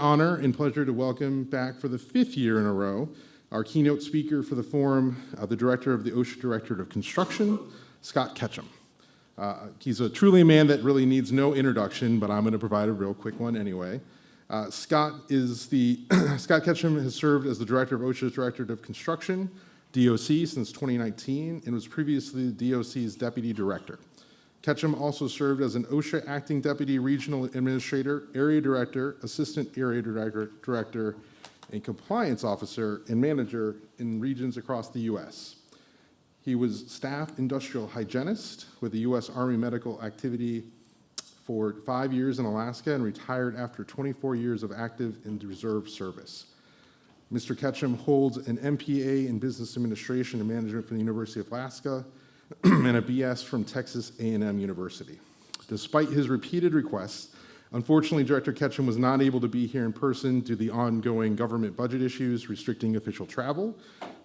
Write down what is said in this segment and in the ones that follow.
honor and pleasure to welcome back for the 5th year in a row our keynote speaker for the forum, the director of the OSHA Directorate of Construction, Scott Ketcham. He's truly a man that really needs no introduction, but I'm going to provide a real quick one anyway. Scott Ketcham has served as the director of OSHA's Directorate of Construction, DOC, since 2019, and was previously the DOC's deputy director. Ketcham also served as an OSHA acting deputy regional administrator, area director, assistant area director, and compliance officer and manager in regions across the U.S. He was staff industrial hygienist with the U.S. Army Medical Activity for 5 years in Alaska and retired after 24 years of active and reserve service. Mr. Ketcham holds an MPA in Business Administration and Management from the University of Alaska and a BS from Texas A&M University. Despite his repeated requests, unfortunately, Director Ketcham was not able to be here in person due to the ongoing government budget issues restricting official travel.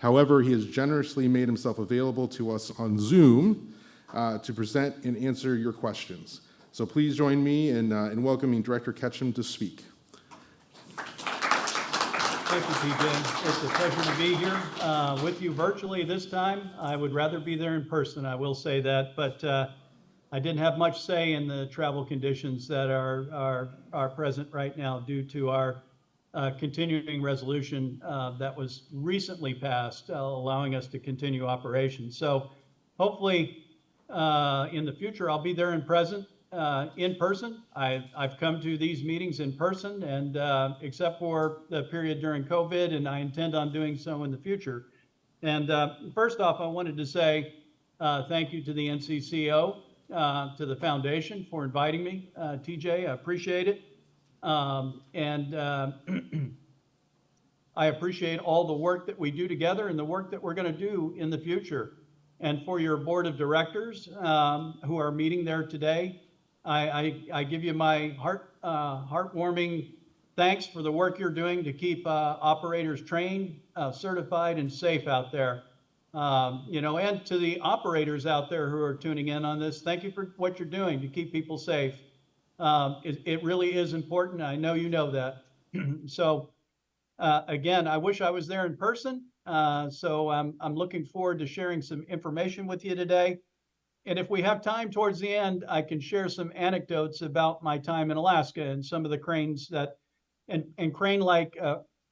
However, he has generously made himself available to us on Zoom to present and answer your questions. So please join me in welcoming Director Ketcham to speak. Thank you, TJ. It's a pleasure to be here with you virtually this time. I would rather be there in person, I will say that, but I didn't have much say in the travel conditions that are present right now due to our continuing resolution that was recently passed, allowing us to continue operations. So hopefully in the future, I'll be there in person. I've come to these meetings in person, and except for the period during COVID, and I intend on doing so in the future. And first off, I wanted to say thank you to the NCCCO, to the foundation for inviting me. TJ, I appreciate it. I appreciate all the work that we do together and the work that we're going to do in the future. And for your board of directors who are meeting there today, I give you my heartwarming thanks for the work you're doing to keep operators trained, certified, and safe out there. And to the operators out there who are tuning in on this, thank you for what you're doing to keep people safe. It really is important. I know you know that. So again, I wish I was there in person. So I'm looking forward to sharing some information with you today. And if we have time towards the end, I can share some anecdotes about my time in Alaska and some of the cranes that, and crane-like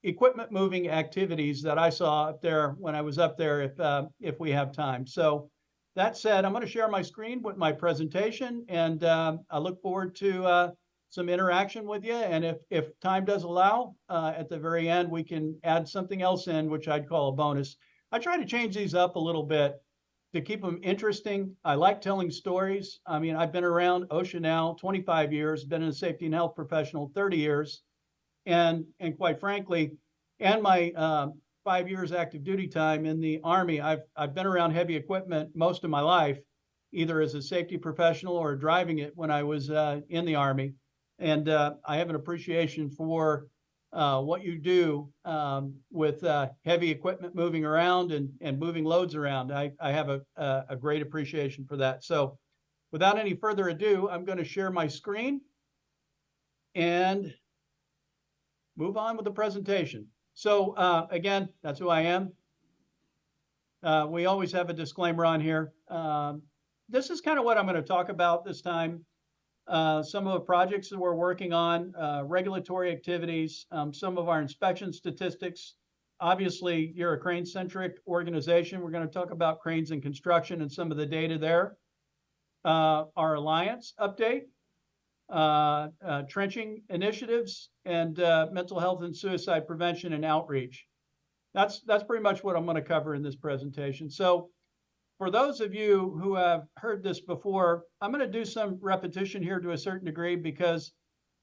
equipment moving activities that I saw up there when I was up there if we have time. So that said, I'm going to share my screen with my presentation, and I look forward to some interaction with you. And if time does allow, at the very end, we can add something else in, which I'd call a bonus. I try to change these up a little bit to keep them interesting. I like telling stories. I mean, I've been around OSHA now 25 years, been a safety and health professional 30 years. And quite frankly, and my 5 years active duty time in the Army, I've been around heavy equipment most of my life, either as a safety professional or driving it when I was in the Army. And I have an appreciation for what you do with heavy equipment moving around and moving loads around. I have a great appreciation for that. So without any further ado, I'm going to share my screen and move on with the presentation. So again, that's who I am. We always have a disclaimer on here. This is kind of what I'm going to talk about this time. Some of the projects that we're working on, regulatory activities, some of our inspection statistics. Obviously, you're a crane-centric organization. We're going to talk about cranes and construction and some of the data there. Our alliance update, trenching initiatives, and mental health and suicide prevention and outreach. That's pretty much what I'm going to cover in this presentation. So for those of you who have heard this before, I'm going to do some repetition here to a certain degree because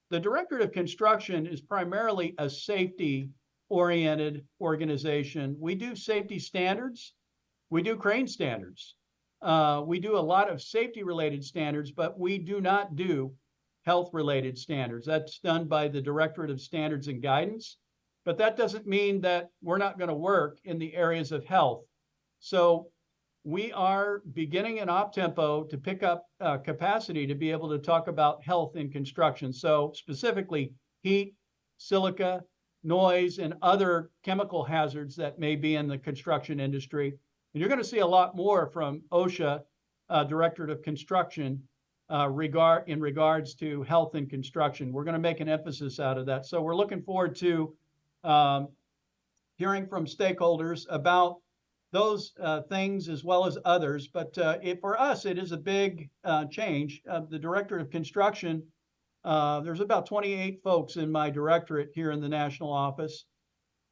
the Directorate of Construction is primarily a safety-oriented organization. We do safety standards. We do crane standards. We do a lot of safety-related standards, but we do not do health-related standards. That's done by the Directorate of Standards and Guidance, but that doesn't mean that we're not going to work in the areas of health. So we are beginning an op-tempo to pick up capacity to be able to talk about health in construction. So specifically heat, silica, noise, and other chemical hazards that may be in the construction industry. And you're going to see a lot more from OSHA, Directorate of Construction, in regards to health in construction. We're going to make an emphasis out of that. So we're looking forward to hearing from stakeholders about those things as well as others. But for us, it is a big change. The Directorate of Construction, there's about 28 folks in my directorate here in the national office.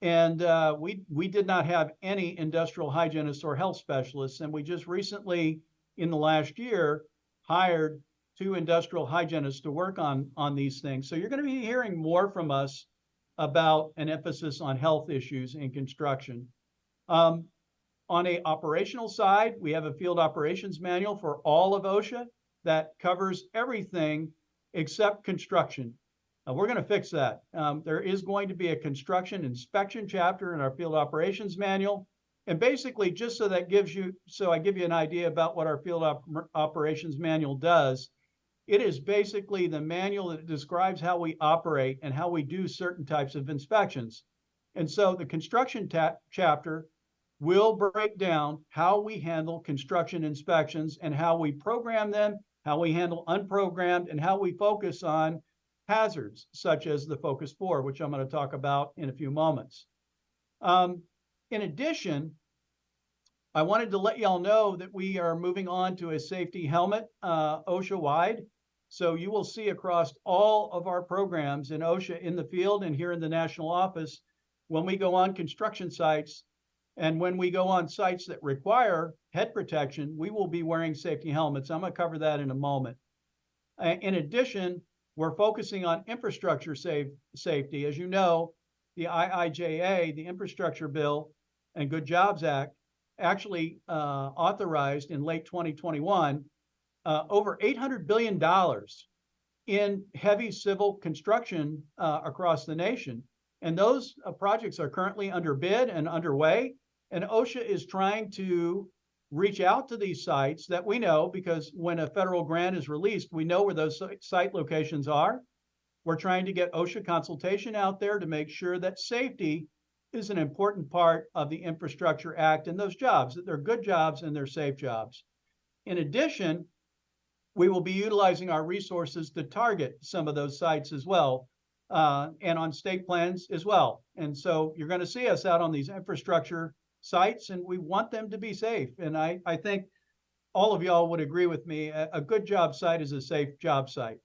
And we did not have any industrial hygienists or health specialists. And we just recently, in the last year, hired 2 industrial hygienists to work on these things. So you're going to be hearing more from us about an emphasis on health issues in construction. On a operational side, we have a field operations manual for all of OSHA that covers everything except construction. We're going to fix that. There is going to be a construction inspection chapter in our field operations manual. And basically, just so I give you an idea about what our field operations manual does, it is basically the manual that describes how we operate and how we do certain types of inspections. And so the construction chapter will break down how we handle construction inspections and how we program them, how we handle unprogrammed, and how we focus on hazards, such as the Focus 4, which I'm going to talk about in a few moments. In addition, I wanted to let y'all know that we are moving on to a safety helmet, OSHA-wide. So you will see across all of our programs in OSHA in the field and here in the national office, when we go on construction sites and when we go on sites that require head protection, we will be wearing safety helmets. I'm going to cover that in a moment. In addition, we're focusing on infrastructure safety. As you know, the IIJA, the Infrastructure Bill and Good Jobs Act, actually authorized in late 2021 over $800 billion in heavy civil construction across the nation. And those projects are currently under bid and underway. And OSHA is trying to reach out to these sites that we know, because when a federal grant is released, we know where those site locations are. We're trying to get OSHA consultation out there to make sure that safety is an important part of the Infrastructure Act and those jobs, that they're good jobs and they're safe jobs. In addition, we will be utilizing our resources to target some of those sites as well, and on state plans as well. And so you're going to see us out on these infrastructure sites, and we want them to be safe. And I think all of y'all would agree with me, a good job site is a safe job site.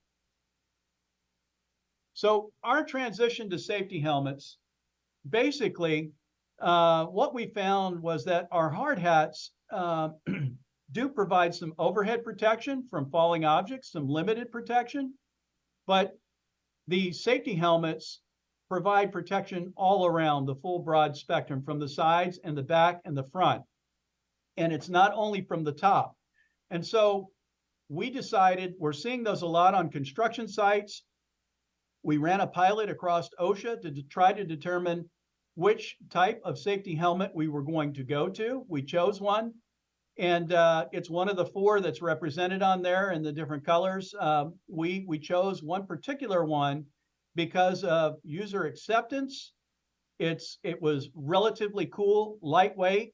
So our transition to safety helmets, basically, what we found was that our hard hats do provide some overhead protection from falling objects, some limited protection, but the safety helmets provide protection all around the full broad spectrum, from the sides and the back and the front. And it's not only from the top. And so we decided, we're seeing those a lot on construction sites. We ran a pilot across OSHA to try to determine which type of safety helmet we were going to go to. We chose one, and it's one of the 4 that's represented on there in the different colors. We chose one particular one because of user acceptance. It was relatively cool, lightweight,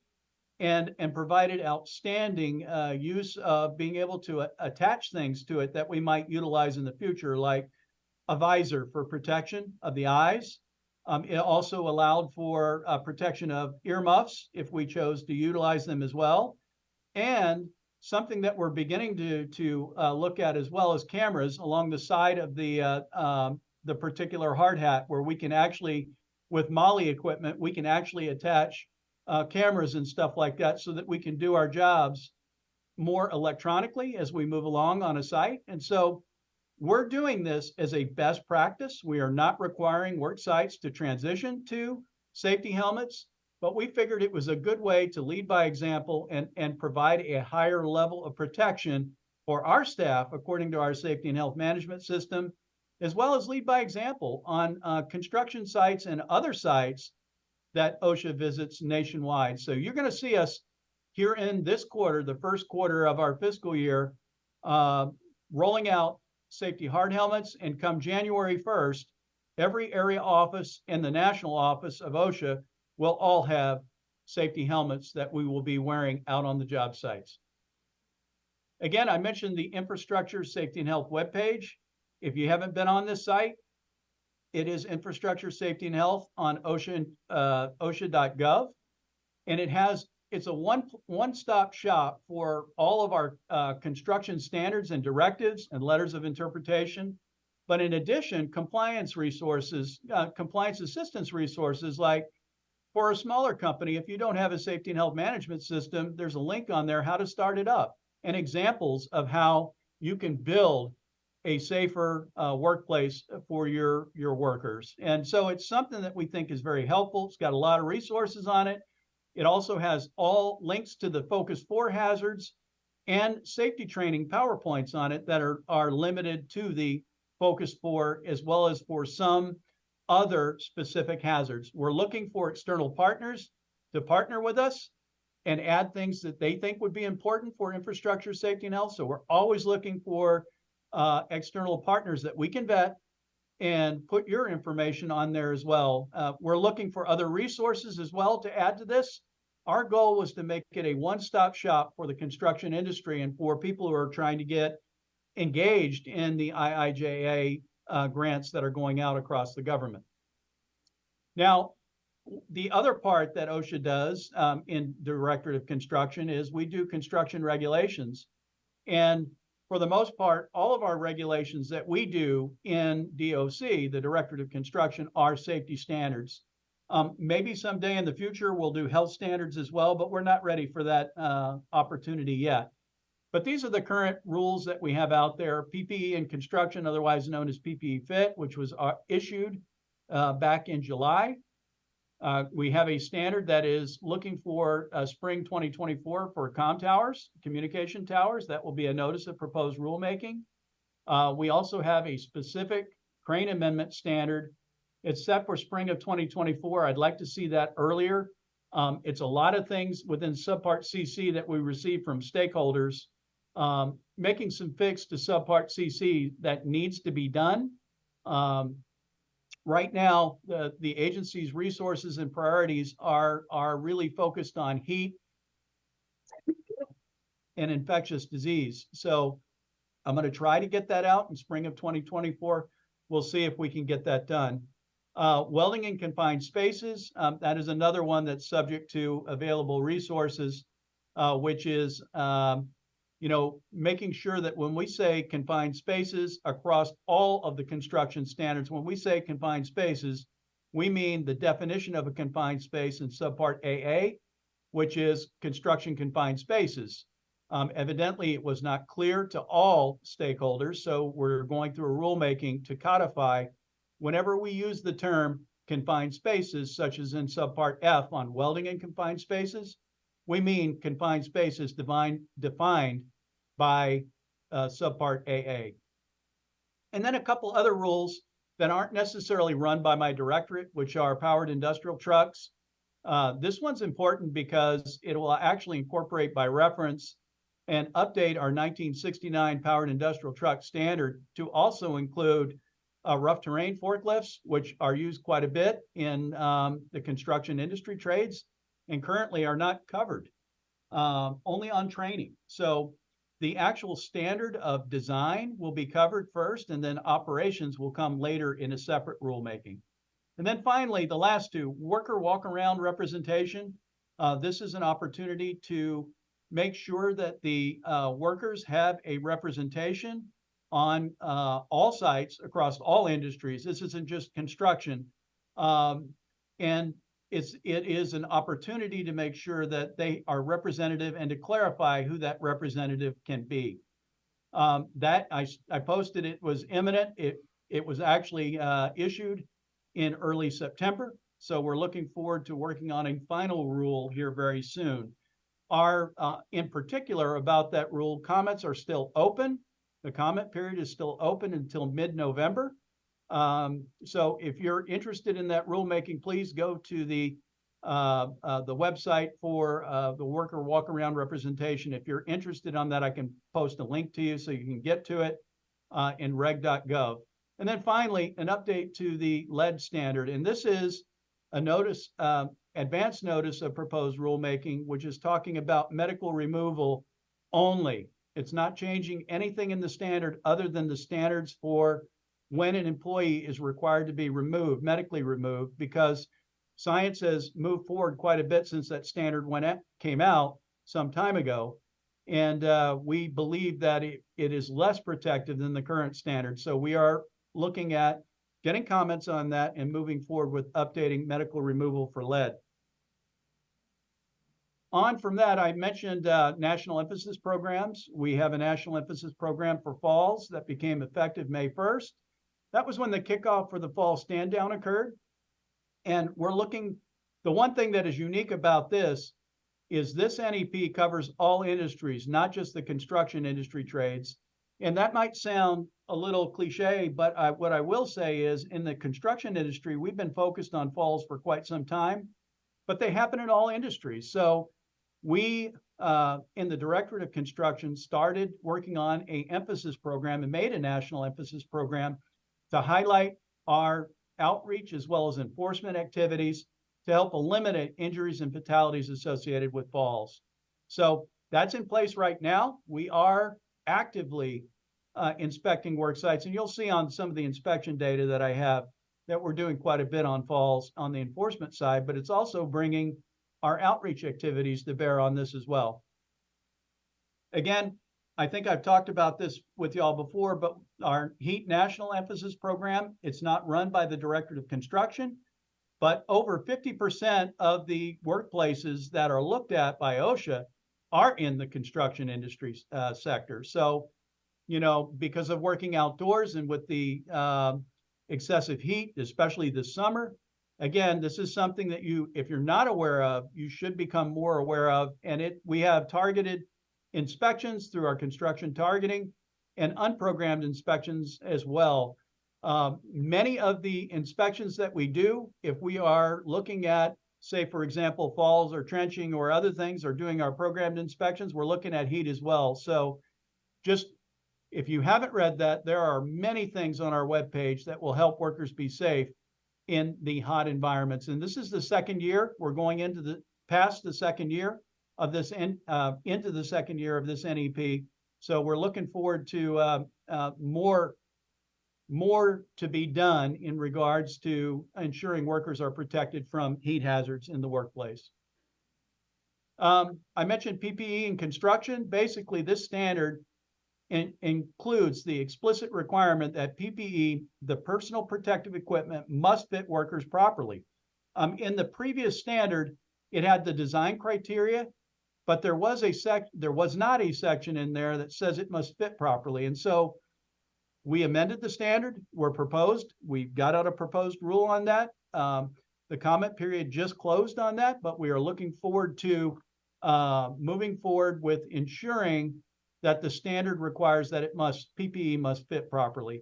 and provided outstanding use of being able to attach things to it that we might utilize in the future, like a visor for protection of the eyes. It also allowed for protection of earmuffs if we chose to utilize them as well. And something that we're beginning to look at as well as cameras along the side of the particular hard hat, where we can actually, with MOLLE equipment, we can actually attach cameras and stuff like that so that we can do our jobs more electronically as we move along on a site. And so we're doing this as a best practice. We are not requiring work sites to transition to safety helmets, but we figured it was a good way to lead by example and provide a higher level of protection for our staff according to our safety and health management system, as well as lead by example on construction sites and other sites that OSHA visits nationwide. So you're going to see us here in this quarter, the first quarter of our fiscal year, rolling out safety hard helmets, and come January 1st, every area office and the national office of OSHA will all have safety helmets that we will be wearing out on the job sites. Again, I mentioned the Infrastructure Safety and Health webpage. If you haven't been on this site, it is Infrastructure Safety and Health on OSHA.gov, and it's a one-stop shop for all of our construction standards and directives and letters of interpretation. But in addition, compliance resources, compliance assistance resources, like for a smaller company, if you don't have a safety and health management system, there's a link on there how to start it up, and examples of how you can build a safer workplace for your workers. And so it's something that we think is very helpful. It's got a lot of resources on it. It also has all links to the Focus 4 hazards and safety training PowerPoints on it that are limited to the Focus 4, as well as for some other specific hazards. We're looking for external partners to partner with us and add things that they think would be important for infrastructure safety and health. So we're always looking for external partners that we can vet and put your information on there as well. We're looking for other resources as well to add to this. Our goal was to make it a one-stop shop for the construction industry and for people who are trying to get engaged in the IIJA grants that are going out across the government. Now, the other part that OSHA does in Directorate of Construction is we do construction regulations. And for the most part, all of our regulations that we do in DOC, the Directorate of Construction, are safety standards. Maybe someday in the future we'll do health standards as well, but we're not ready for that opportunity yet. But these are the current rules that we have out there. PPE in construction, otherwise known as PPE Fit, which was issued back in July. We have a standard that is looking for spring 2024 for comm towers, communication towers. That will be a notice of proposed rulemaking. We also have a specific crane amendment standard. It's set for spring of 2024. I'd like to see that earlier. It's a lot of things within subpart CC that we receive from stakeholders, making some fix to subpart CC that needs to be done. Right now, the agency's resources and priorities are really focused on heat and infectious disease. So I'm going to try to get that out in spring of 2024. We'll see if we can get that done. Welding in confined spaces, that is another one that's subject to available resources, which is making sure that when we say confined spaces across all of the construction standards, when we say confined spaces, we mean the definition of a confined space in subpart AA, which is construction confined spaces. Evidently, it was not clear to all stakeholders, so we're going through a rulemaking to codify whenever we use the term confined spaces, such as in subpart F on welding in confined spaces, we mean confined spaces defined by subpart AA. And then a couple other rules that aren't necessarily run by my directorate, which are powered industrial trucks. This one's important because it will actually incorporate by reference and update our 1969 powered industrial truck standard to also include rough terrain forklifts, which are used quite a bit in the construction industry trades and currently are not covered, only on training. So the actual standard of design will be covered first, and then operations will come later in a separate rulemaking. And then finally, the last two, worker walk-around representation. This is an opportunity to make sure that the workers have a representation on all sites across all industries. This isn't just construction. And it is an opportunity to make sure that they are representative and to clarify who that representative can be. That I posted, it was imminent. It was actually issued in early September. So we're looking forward to working on a final rule here very soon. In particular about that rule, comments are still open. The comment period is still open until mid-November. So if you're interested in that rulemaking, please go to the website for the worker walk-around representation. If you're interested on that, I can post a link to you so you can get to it in reg.gov. And then finally, an update to the lead standard. And this is a notice, advance notice of proposed rulemaking, which is talking about medical removal only. It's not changing anything in the standard other than the standards for when an employee is required to be removed, medically removed, because science has moved forward quite a bit since that standard came out some time ago. And we believe that it is less protective than the current standard. So we are looking at getting comments on that and moving forward with updating medical removal for lead. On from that, I mentioned national emphasis programs. We have a national emphasis program for falls that became effective May 1st. That was when the kickoff for the fall stand down occurred. And we're looking, the one thing that is unique about this is this NEP covers all industries, not just the construction industry trades. And that might sound a little cliche, but what I will say is in the construction industry, we've been focused on falls for quite some time, but they happen in all industries. So we, in the Directorate of Construction, started working on an emphasis program and made a national emphasis program to highlight our outreach as well as enforcement activities to help eliminate injuries and fatalities associated with falls. So that's in place right now. We are actively inspecting work sites, and you'll see on some of the inspection data that I have that we're doing quite a bit on falls on the enforcement side, but it's also bringing our outreach activities to bear on this as well. Again, I think I've talked about this with y'all before, but our HEAT National Emphasis Program, it's not run by the Directorate of Construction, but over 50% of the workplaces that are looked at by OSHA are in the construction industry sector. So, you know, because of working outdoors and with the excessive heat, especially this summer, again, this is something that you, if you're not aware of, you should become more aware of. And we have targeted inspections through our construction targeting and unprogrammed inspections as well. Many of the inspections that we do, if we are looking at, say, for example, falls or trenching or other things, or doing our programmed inspections, we're looking at heat as well. So just, if you haven't read that, there are many things on our webpage that will help workers be safe in the hot environments. And this is the second year. We're going into past the second year of this, into the second year of this NEP. So we're looking forward to more to be done in regards to ensuring workers are protected from heat hazards in the workplace. I mentioned PPE in construction. Basically, this standard includes the explicit requirement that PPE, the personal protective equipment, must fit workers properly. In the previous standard, it had the design criteria, but there was not a section in there that says it must fit properly. And so we amended the standard. We got out a proposed rule on that. The comment period just closed on that, but we are looking forward to moving forward with ensuring that the standard requires that PPE must fit properly.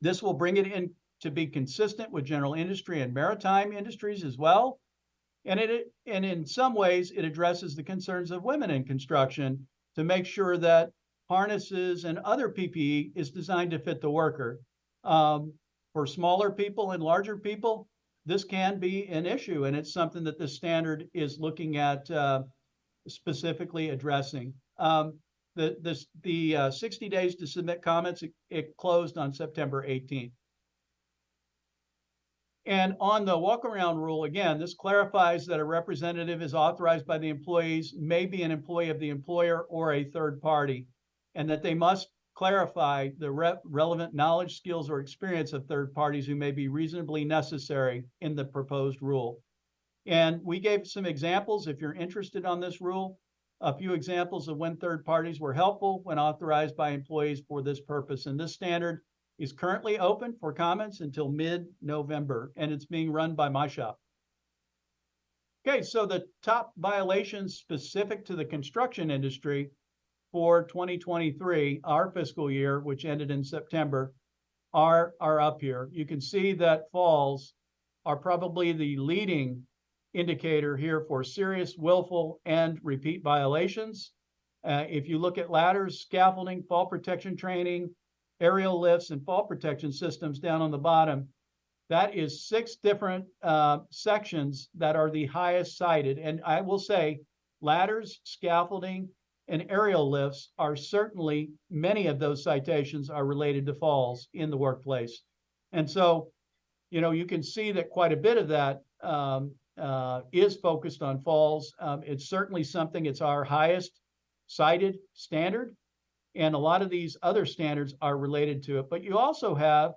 This will bring it in to be consistent with general industry and maritime industries as well. And in some ways, it addresses the concerns of women in construction to make sure that harnesses and other PPE is designed to fit the worker. For smaller people and larger people, this can be an issue, and it's something that the standard is looking at specifically addressing. The 60 days to submit comments, it closed on September 18th. And on the walk-around rule, again, this clarifies that a representative is authorized by the employees, may be an employee of the employer or a third party, and that they must clarify the relevant knowledge, skills, or experience of third parties who may be reasonably necessary in the proposed rule. And we gave some examples, if you're interested on this rule, a few examples of when third parties were helpful when authorized by employees for this purpose. And this standard is currently open for comments until mid-November, and it's being run by my shop. Okay, so the top violations specific to the construction industry for 2023, our fiscal year, which ended in September, are up here. You can see that falls are probably the leading indicator here for serious, willful, and repeat violations. If you look at ladders, scaffolding, fall protection training, aerial lifts, and fall protection systems down on the bottom. That is 6 different sections that are the highest cited. And I will say ladders, scaffolding, and aerial lifts are certainly, many of those citations are related to falls in the workplace. And so, you can see that quite a bit of that is focused on falls. It's certainly something, it's our highest cited standard. And a lot of these other standards are related to it. But you also have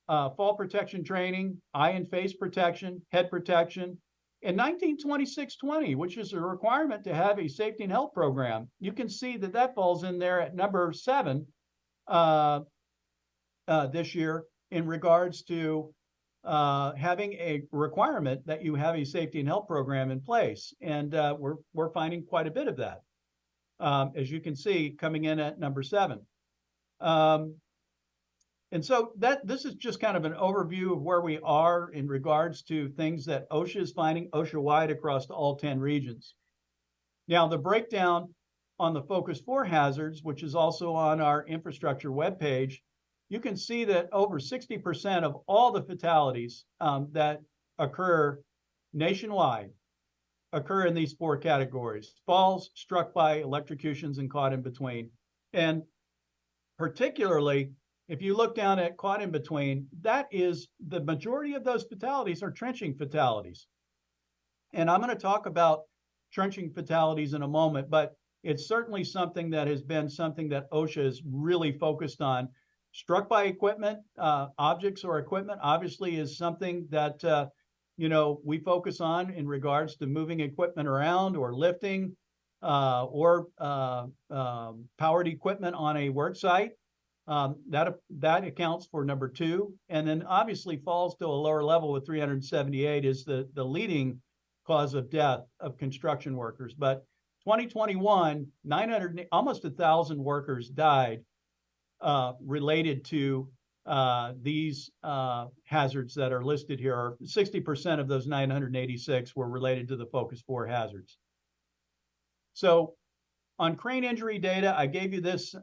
fall protection training, eye and face protection, head protection, and 1926-20, which is a requirement to have a safety and health program. You can see that that falls in there at number 7 this year in regards to having a requirement that you have a safety and health program in place. And we're finding quite a bit of that, as you can see, coming in at number 7. And so this is just kind of an overview of where we are in regards to things that OSHA is finding OSHA-wide across all 10 regions. Now, the breakdown on the Focus 4 hazards, which is also on our infrastructure webpage, you can see that over 60% of all the fatalities that occur nationwide occur in these 4 categories: falls, struck by, electrocutions, and caught in between. And particularly, if you look down at caught in between, that is the majority of those fatalities are trenching fatalities. And I'm going to talk about trenching fatalities in a moment, but it's certainly something that has been something that OSHA is really focused on. Struck by equipment, objects or equipment, obviously is something that, we focus on in regards to moving equipment around or lifting or powered equipment on a work site. That accounts for number 2. And then obviously falls to a lower level with 378 is the leading cause of death of construction workers. But 2021, almost 1,000 workers died related to these hazards that are listed here. Or 60% of those 986 were related to the Focus 4 hazards. So on crane injury data, I gave you this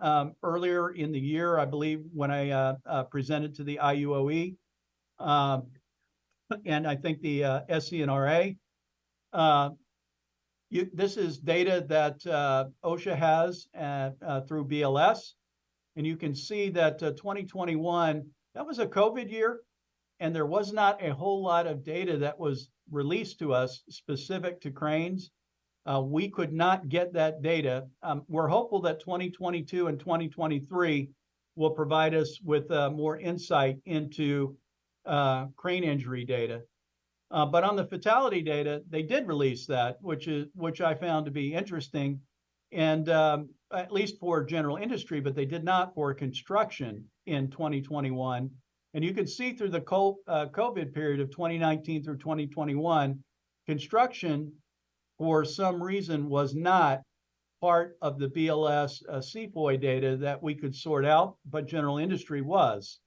earlier in the year, I believe, when I presented to the IUOE and I think the SCNRA. This is data that OSHA has through BLS. And you can see that 2021, that was a COVID year, and there was not a whole lot of data that was released to us specific to cranes. We could not get that data. We're hopeful that 2022 and 2023 will provide us with more insight into crane injury data. But on the fatality data, they did release that, which I found to be interesting, and at least for general industry, but they did not for construction in 2021. And you can see through the COVID period of 2019 through 2021, construction, for some reason, was not part of the BLS CFOI data that we could sort out, but general industry was.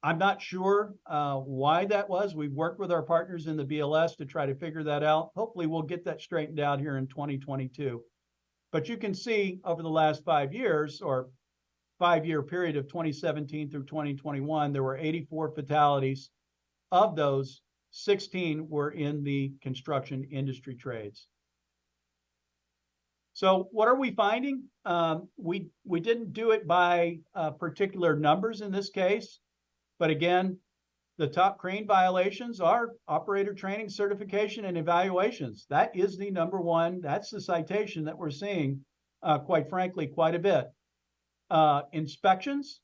I'm not sure why that was. We've worked with our partners in the BLS to try to figure that out. Hopefully we'll get that straightened out here in 2022. But you can see over the last 5 years, or 5-year period of 2017 through 2021, there were 84 fatalities. Of those, 16 were in the construction industry trades. So what are we finding? We didn't do it by particular numbers in this case, but again, the top crane violations are operator training, certification, and evaluations. That is the number 1. That's the citation that we're seeing, quite frankly, quite a bit. Inspections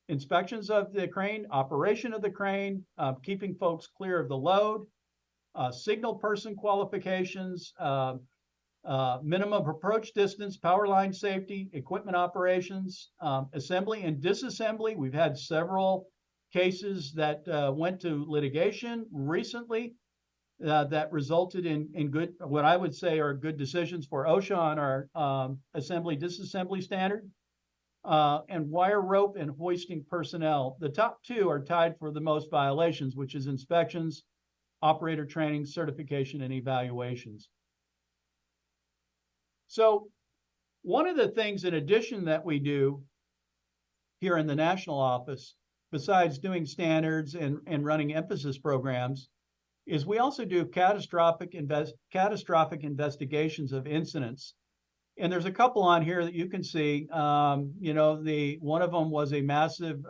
of the crane, operation of the crane, keeping folks clear of the load, signal person qualifications, minimum approach distance, power line safety, equipment operations, assembly and disassembly. We've had several cases that went to litigation recently that resulted in good, what I would say are good decisions for OSHA on our assembly disassembly standard. And wire rope and hoisting personnel. The top 2 are tied for the most violations, which is inspections, operator training, certification, and evaluations. So one of the things in addition that we do here in the national office, besides doing standards and running emphasis programs, is we also do catastrophic investigations of incidents. And there's a couple on here that you can see. One of them was a massive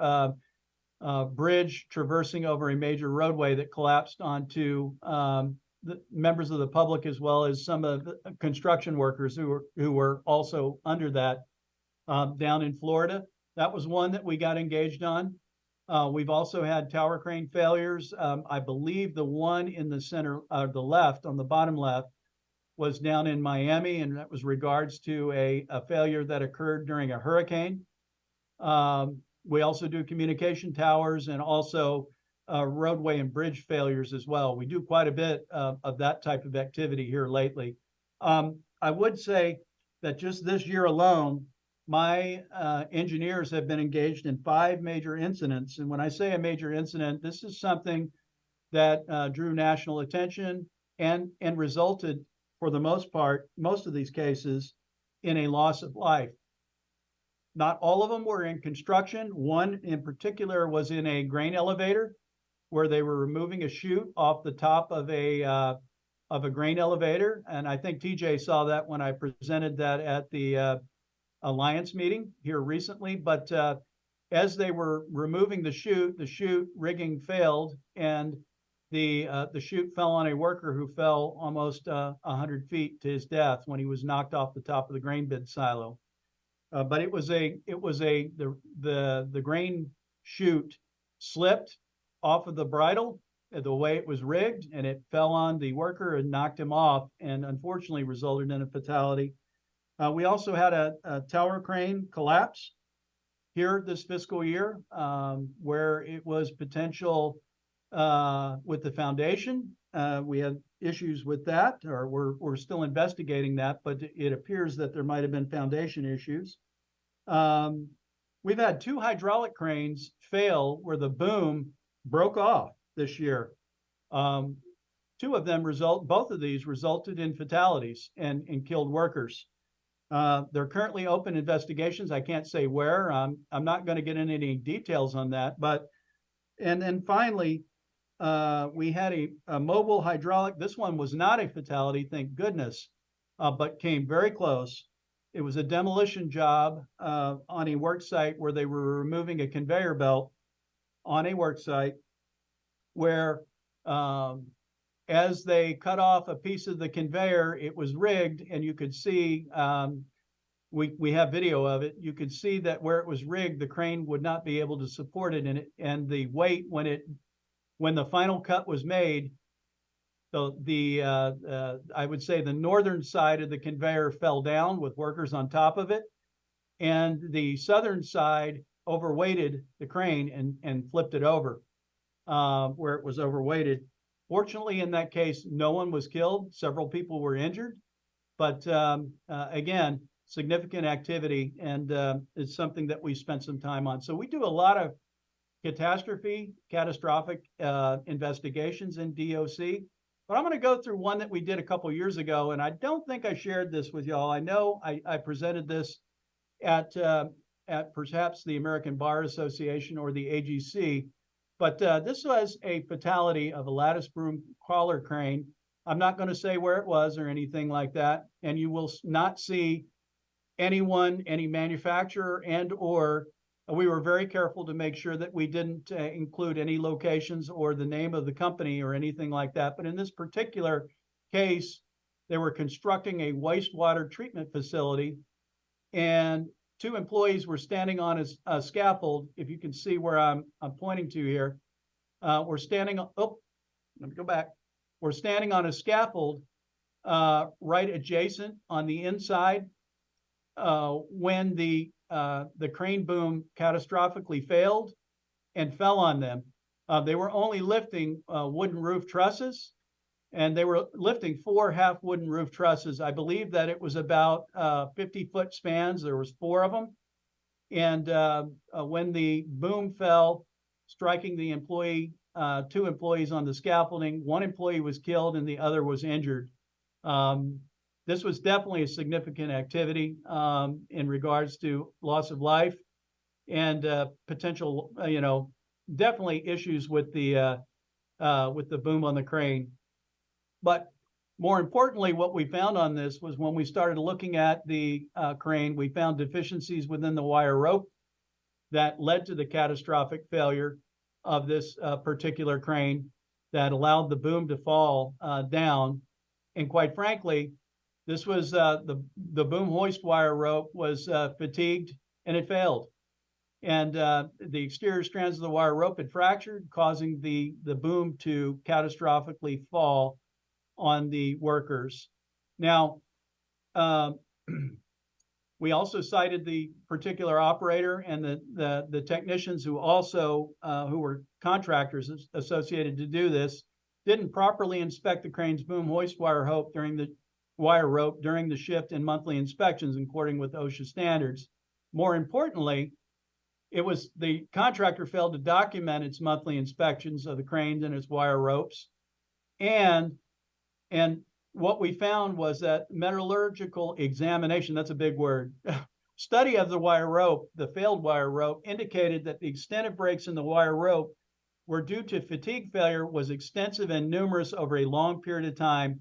bridge traversing over a major roadway that collapsed onto the members of the public, as well as some of the construction workers who were also under that, down in Florida. That was one that we got engaged on. We've also had tower crane failures. I believe the one in the center, the left, on the bottom left, was down in Miami, and that was regards to a failure that occurred during a hurricane. We also do communication towers and also roadway and bridge failures as well. We do quite a bit of that type of activity here lately. I would say that just this year alone, my engineers have been engaged in 5 major incidents. And when I say a major incident, this is something that drew national attention and resulted, for the most part, most of these cases, in a loss of life. Not all of them were in construction. One in particular was in a grain elevator, where they were removing a chute off the top of a grain elevator. And I think TJ saw that when I presented that at the Alliance meeting here recently. But as they were removing the chute rigging failed, and the chute fell on a worker who fell almost 100 feet to his death when he was knocked off the top of the grain bin silo. But the grain chute slipped off of the bridle the way it was rigged, and it fell on the worker and knocked him off, and unfortunately resulted in a fatality. We also had a tower crane collapse here this fiscal year, where it was potential with the foundation. We had issues with that, or we're still investigating that, but it appears that there might have been foundation issues. We've had 2 hydraulic cranes fail where the boom broke off this year. 2 of them both of these resulted in fatalities and killed workers. They're currently open investigations. I can't say where. I'm not going to get into any details on that. And then finally, we had a mobile hydraulic. This one was not a fatality, thank goodness, but came very close. It was a demolition job on a work site where they were removing a conveyor belt on a work site, where as they cut off a piece of the conveyor, it was rigged, and you could see, we have video of it, you could see that where it was rigged, the crane would not be able to support it, and the weight, when the final cut was made, I would say the northern side of the conveyor fell down with workers on top of it, and the southern side overweighted the crane and flipped it over where it was overweighted. Fortunately, in that case, no one was killed. Several people were injured, but again, significant activity, and it's something that we spent some time on. So we do a lot of catastrophic investigations in DOC. But I'm going to go through one that we did a couple years ago, and I don't think I shared this with y'all. I know I presented this at perhaps the American Bar Association or the AGC, but this was a fatality of a lattice boom crawler crane. I'm not going to say where it was or anything like that, and you will not see anyone, any manufacturer, and or we were very careful to make sure that we didn't include any locations or the name of the company or anything like that. But in this particular case, they were constructing a wastewater treatment facility, and 2 employees were standing on a scaffold. If you can see where I'm pointing to here, we're standing on, let me go back. We're standing on a scaffold right adjacent on the inside when the crane boom catastrophically failed and fell on them. They were only lifting wooden roof trusses, and they were lifting 4 half wooden roof trusses. I believe that it was about 50-foot spans. There was 4 of them. And when the boom fell, striking the employee, 2 employees on the scaffolding, 1 employee was killed and the other was injured. This was definitely a significant activity in regards to loss of life. and potential, definitely issues with the boom on the crane. But more importantly, what we found on this was when we started looking at the crane, we found deficiencies within the wire rope that led to the catastrophic failure of this particular crane that allowed the boom to fall down. And quite frankly, this was the boom hoist wire rope was fatigued and it failed. And the exterior strands of the wire rope had fractured, causing the boom to catastrophically fall on the workers. Now, we also cited the particular operator and the technicians who also who were contractors associated to do this, didn't properly inspect the crane's boom hoist wire rope during the shift and monthly inspections according with OSHA standards. More importantly, it was the contractor failed to document its monthly inspections of the cranes and its wire ropes. And what we found was that metallurgical examination, that's a big word, study of the wire rope, the failed wire rope, indicated that the extent of breaks in the wire rope were due to fatigue failure was extensive and numerous over a long period of time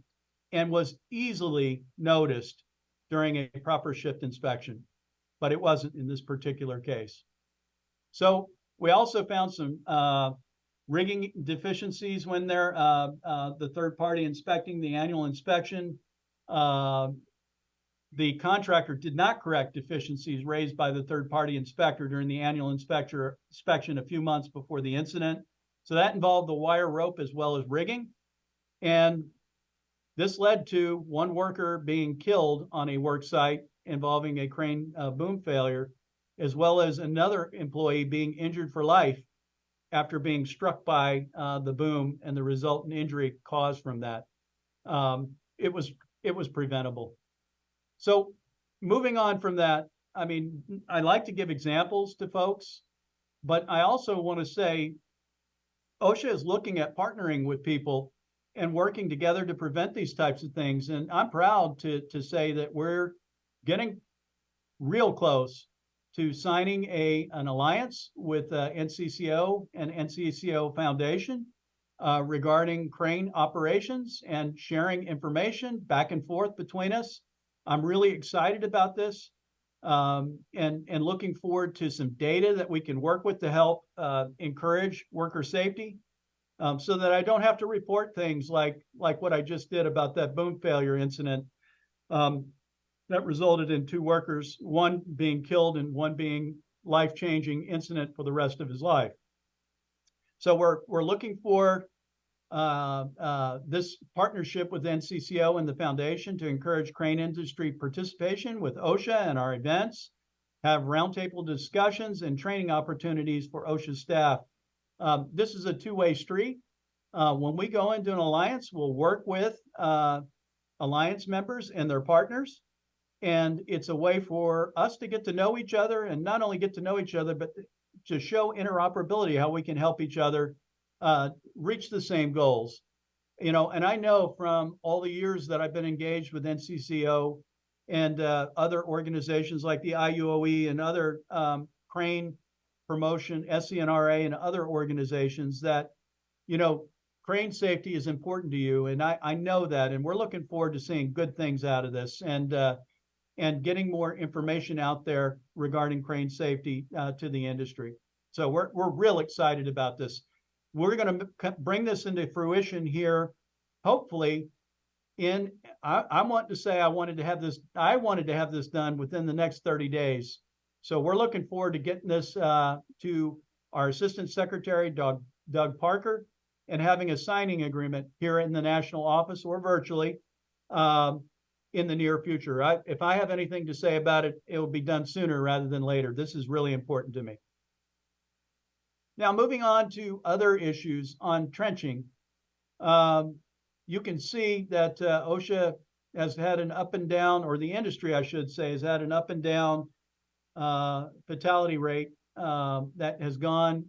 and was easily noticed during a proper shift inspection. But it wasn't in this particular case. So we also found some rigging deficiencies when they're the third party inspecting the annual inspection. The contractor did not correct deficiencies raised by the third party inspector during the annual inspection a few months before the incident. So that involved the wire rope as well as rigging. And this led to one worker being killed on a work site involving a crane boom failure, as well as another employee being injured for life after being struck by the boom and the resultant injury caused from that. It was preventable. So moving on from that, I mean, I like to give examples to folks, but I also want to say OSHA is looking at partnering with people and working together to prevent these types of things. And I'm proud to say that we're getting real close to signing an alliance with NCCCO and NCCCO Foundation regarding crane operations and sharing information back and forth between us. I'm really excited about this and looking forward to some data that we can work with to help encourage worker safety so that I don't have to report things like what I just did about that boom failure incident. That resulted in 2 workers, one being killed and one being life-changing incident for the rest of his life. So we're looking for this partnership with NCCCO and the foundation to encourage crane industry participation with OSHA and our events, have roundtable discussions and training opportunities for OSHA staff. This is a two-way street. When we go into an alliance, we'll work with alliance members and their partners. And it's a way for us to get to know each other and not only get to know each other, but to show interoperability, how we can help each other reach the same goals. And I know from all the years that I've been engaged with NCCCO and other organizations like the IUOE and other crane promotion, SCNRA and other organizations that, crane safety is important to you. And I know that, and we're looking forward to seeing good things out of this and getting more information out there regarding crane safety to the industry. So we're real excited about this. We're going to bring this into fruition here, hopefully. I want to say I wanted to have this done within the next 30 days. So we're looking forward to getting this to our Assistant Secretary, Doug Parker, and having a signing agreement here in the national office or virtually in the near future. If I have anything to say about it, it will be done sooner rather than later. This is really important to me. Now, moving on to other issues on trenching, you can see that OSHA has had an up and down, or the industry, I should say, has had an up and down fatality rate that has gone,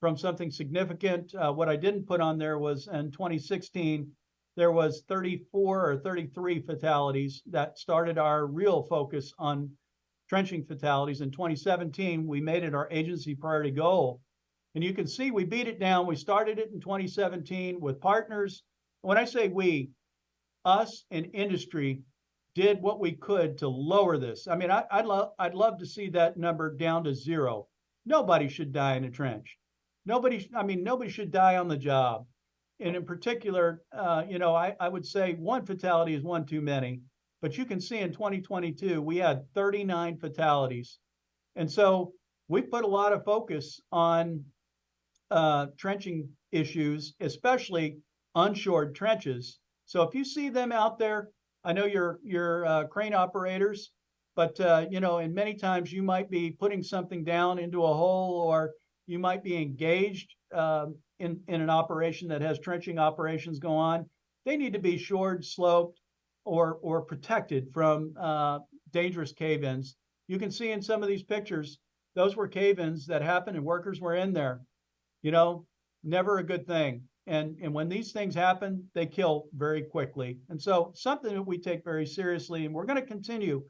from something significant. What I didn't put on there was in 2016, there was 34 or 33 fatalities that started our real focus on trenching fatalities. In 2017, we made it our agency priority goal. And you can see we beat it down. We started it in 2017 with partners. When I say we, us and industry did what we could to lower this. I mean, I'd love to see that number down to 0. Nobody should die in a trench. Nobody should die on the job. And in particular, I would say one fatality is one too many. But you can see in 2022, we had 39 fatalities. And so we put a lot of focus on trenching issues, especially unshored trenches. So if you see them out there, I know you're crane operators, but and many times you might be putting something down into a hole, or you might be engaged in an operation that has trenching operations go on. They need to be shored, sloped, or protected from dangerous cave-ins. You can see in some of these pictures, those were cave-ins that happened and workers were in there. Never a good thing. And when these things happen, they kill very quickly. And so something that we take very seriously, and we're going to continue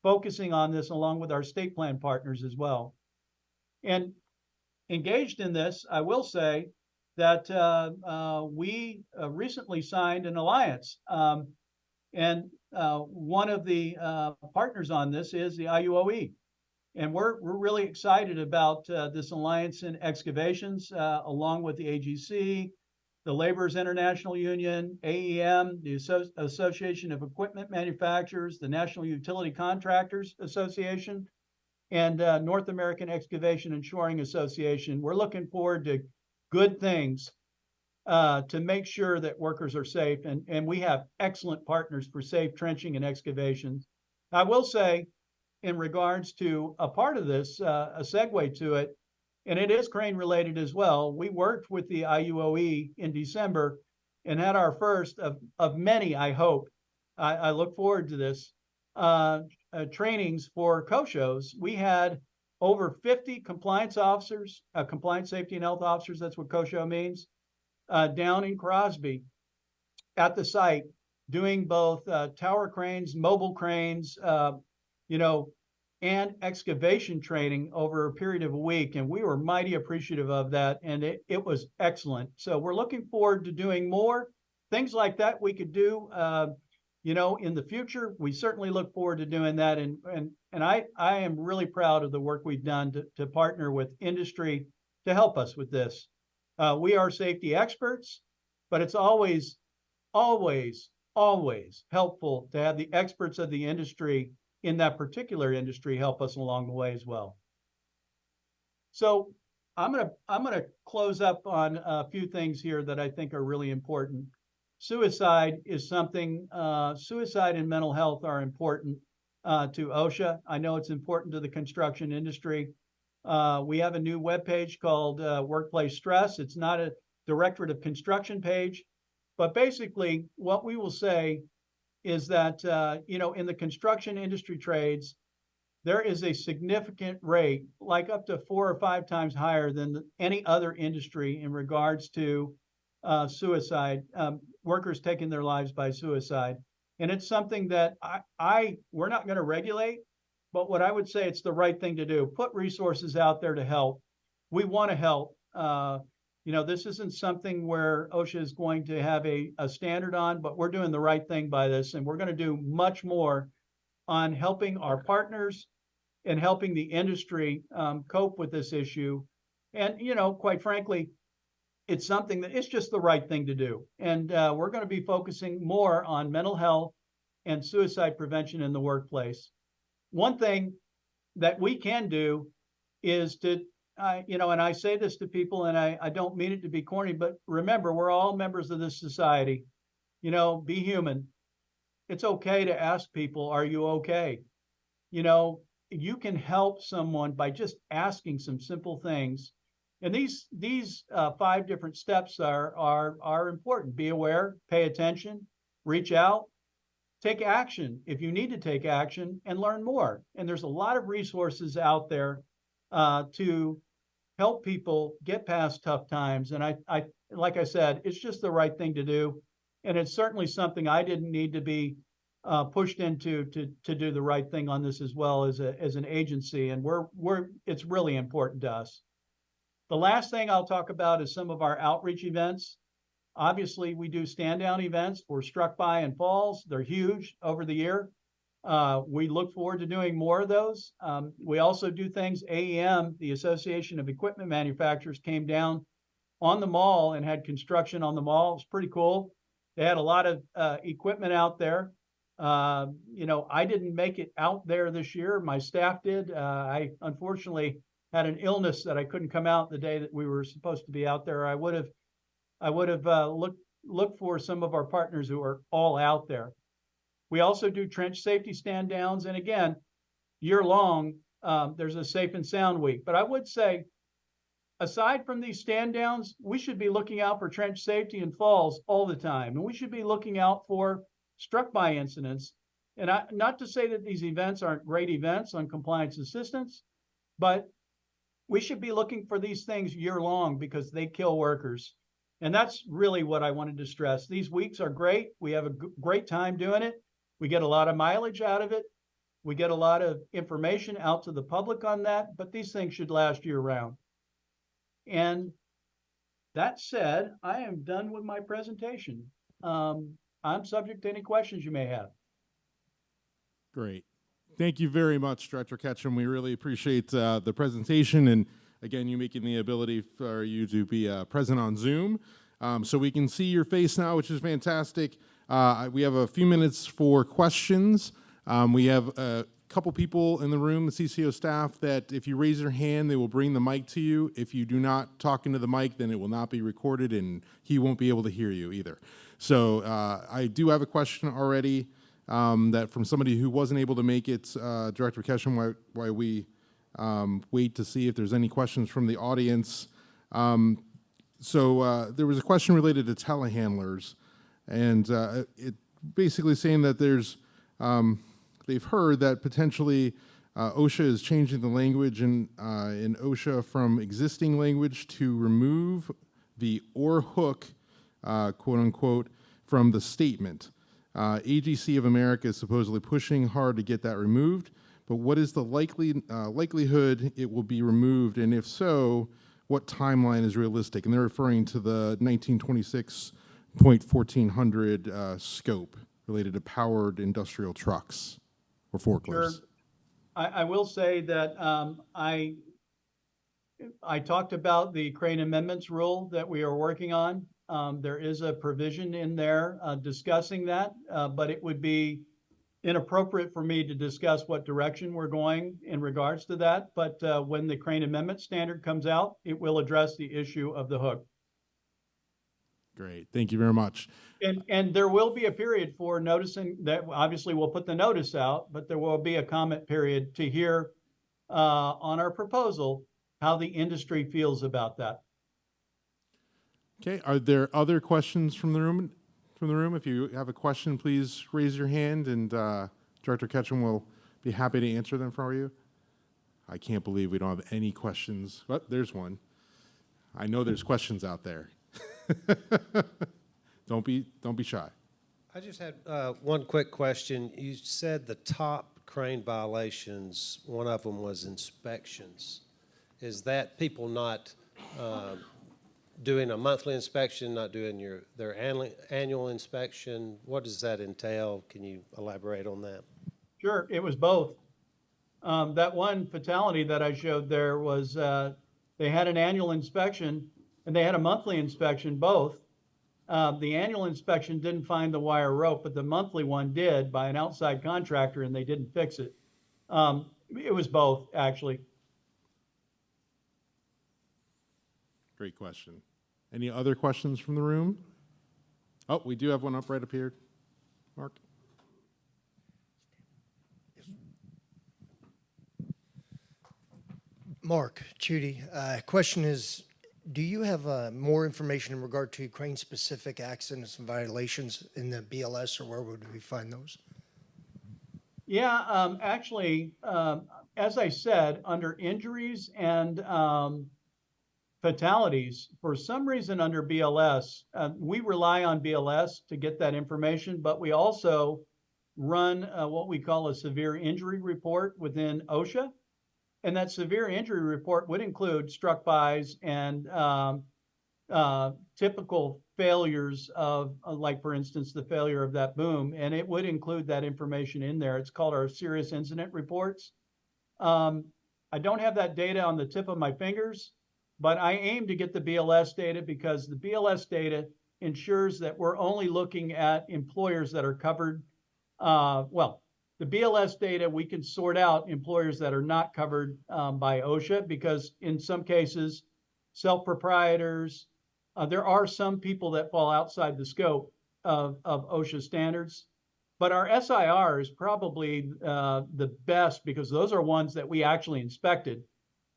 focusing on this along with our state plan partners as well. And engaged in this, I will say that we recently signed an alliance. And one of the partners on this is the IUOE. And we're really excited about this alliance in excavations, along with the AGC, the Laborers International Union, AEM, the Association of Equipment Manufacturers, the National Utility Contractors Association, and North American Excavation and Shoring Association. We're looking forward to good things to make sure that workers are safe. And we have excellent partners for safe trenching and excavations. I will say, in regards to a part of this, a segue to it, and it is crane related as well. We worked with the IUOE in December and had our first of many, I hope. I look forward to this, trainings for COSHOs. We had over 50 compliance officers, compliance safety and health officers, that's what COSHO means, down in Crosby at the site, doing both tower cranes, mobile cranes, and excavation training over a period of a week. And we were mighty appreciative of that. And it was excellent. So we're looking forward to doing more things like that we could do, in the future. We certainly look forward to doing that. And I am really proud of the work we've done to partner with industry to help us with this. We are safety experts, but it's always, always, always helpful to have the experts of the industry in that particular industry help us along the way as well. So I'm gonna close up on a few things here that I think are really important. Suicide is something, suicide and mental health are important to OSHA. I know it's important to the construction industry. We have a new webpage called Workplace Stress. It's not a Directorate of Construction page, but basically what we will say is that, in the construction industry trades, there is a significant rate, like up to 4 or 5 times higher than any other industry in regards to suicide, workers taking their lives by suicide. And it's something that we're not going to regulate, but what I would say it's the right thing to do. Put resources out there to help. We want to help. This isn't something where OSHA is going to have a standard on, but we're doing the right thing by this. And we're going to do much more on helping our partners and helping the industry cope with this issue. And, quite frankly, it's something that it's just the right thing to do. And we're going to be focusing more on mental health and suicide prevention in the workplace. One thing that we can do is to, and I say this to people, and I don't mean it to be corny, but remember, we're all members of this society. Be human. It's okay to ask people, are you okay? You can help someone by just asking some simple things. And these 5 different steps are important. Be aware, pay attention, reach out, take action if you need to take action, and learn more. And there's a lot of resources out there to help people get past tough times. And I like I said, it's just the right thing to do. And it's certainly something I didn't need to be pushed into to do the right thing on this as well as an agency, and it's really important to us. The last thing I'll talk about is some of our outreach events. Obviously, we do stand-down events for Struck By and Falls. They're huge over the year. We look forward to doing more of those. We also do things. AEM, the Association of Equipment Manufacturers, came down on the mall and had construction on the mall. It was pretty cool. They had a lot of equipment out there. I didn't make it out there this year. My staff did. I unfortunately had an illness that I couldn't come out the day that we were supposed to be out there. I would have looked for some of our partners who are all out there. We also do trench safety stand downs, and again, year long, there's a safe and sound week. But I would say, aside from these stand downs, we should be looking out for trench safety and falls all the time, and we should be looking out for struck by incidents. And not to say that these events aren't great events on compliance assistance, but we should be looking for these things year long because they kill workers. And that's really what I wanted to stress. These weeks are great. We have a great time doing it. We get a lot of mileage out of it. We get a lot of information out to the public on that, but these things should last year round. And that said, I am done with my presentation. I'm subject to any questions you may have. Great. Thank you very much, Director Ketcham. We really appreciate the presentation, and again, you making the ability for you to be present on Zoom. So we can see your face now, which is fantastic. We have a few minutes for questions. We have a couple people in the room, the CCO staff, that if you raise your hand, they will bring the mic to you. If you do not talk into the mic, then it will not be recorded, and he won't be able to hear you either. So I do have a question already that from somebody who wasn't able to make it, Director Ketcham, why we wait to see if there's any questions from the audience. So there was a question related to telehandlers, and it basically saying that there's they've heard that potentially OSHA is changing the language in OSHA from existing language to remove the "or hook," quote unquote, from the statement. AGC of America is supposedly pushing hard to get that removed, but what is the likelihood it will be removed, and if so, what timeline is realistic? And they're referring to the 1926.1400 scope related to powered industrial trucks or forklifts. Sure. I will say that I talked about the crane amendments rule that we are working on. There is a provision in there discussing that, but it would be inappropriate for me to discuss what direction we're going in regards to that. But when the crane amendment standard comes out, it will address the issue of the hook. Great, thank you very much. And there will be a period for noticing that. Obviously, we'll put the notice out, but there will be a comment period to hear on our proposal how the industry feels about that. Okay, are there other questions from the room? If you have a question, please raise your hand, and Director Ketcham will be happy to answer them for you. I can't believe we don't have any questions, but there's one. I know there's questions out there. Don't be shy. I just had one quick question. You said the top crane violations, one of them was inspections. Is that people not doing a monthly inspection, not doing their annual inspection? What does that entail? Can you elaborate on that? Sure, it was both. That one fatality that I showed there was they had an annual inspection and they had a monthly inspection, both. The annual inspection didn't find the wire rope, but the monthly one did by an outside contractor, and they didn't fix it. It was both, actually. Great question. Any other questions from the room? Oh, we do have one right up here. Mark? Mark Chudy. Question is, do you have more information in regard to crane-specific accidents and violations in the BLS, or where would we find those? Yeah, actually, as I said, under injuries and fatalities, for some reason under BLS, we rely on BLS to get that information, but we also run what we call a severe injury report within OSHA. And that severe injury report would include struck bys and typical failures of, like, for instance, the failure of that boom. And it would include that information in there. It's called our serious incident reports. I don't have that data on the tip of my fingers, but I aim to get the BLS data because the BLS data ensures that we're only looking at employers that are covered. Well, the BLS data, we can sort out employers that are not covered by OSHA because in some cases, self-proprietors, there are some people that fall outside the scope of OSHA standards. But our SIR is probably the best because those are ones that we actually inspected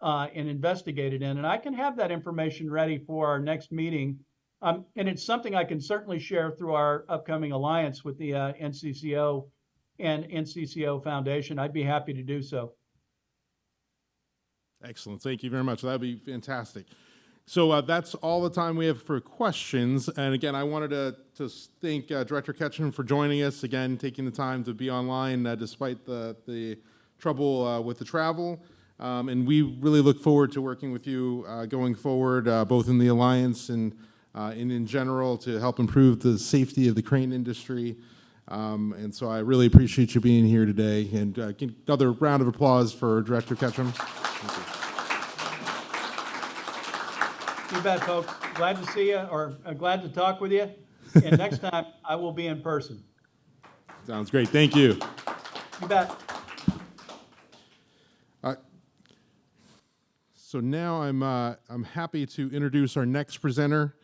and investigated in. And I can have that information ready for our next meeting. And it's something I can certainly share through our upcoming alliance with the NCCCO and NCCCO Foundation. I'd be happy to do so. Excellent. Thank you very much. That'd be fantastic. So that's all the time we have for questions. And again, I wanted to thank Director Ketcham for joining us, again, taking the time to be online despite the trouble with the travel. And we really look forward to working with you going forward, both in the Alliance and in general, to help improve the safety of the crane industry. And so I really appreciate you being here today. And another round of applause for Director Ketcham. Thank you. You bet, folks. Glad to see you, or glad to talk with you. And next time, I will be in person. Sounds great. Thank you. You bet. So now I'm happy to introduce our next presenter.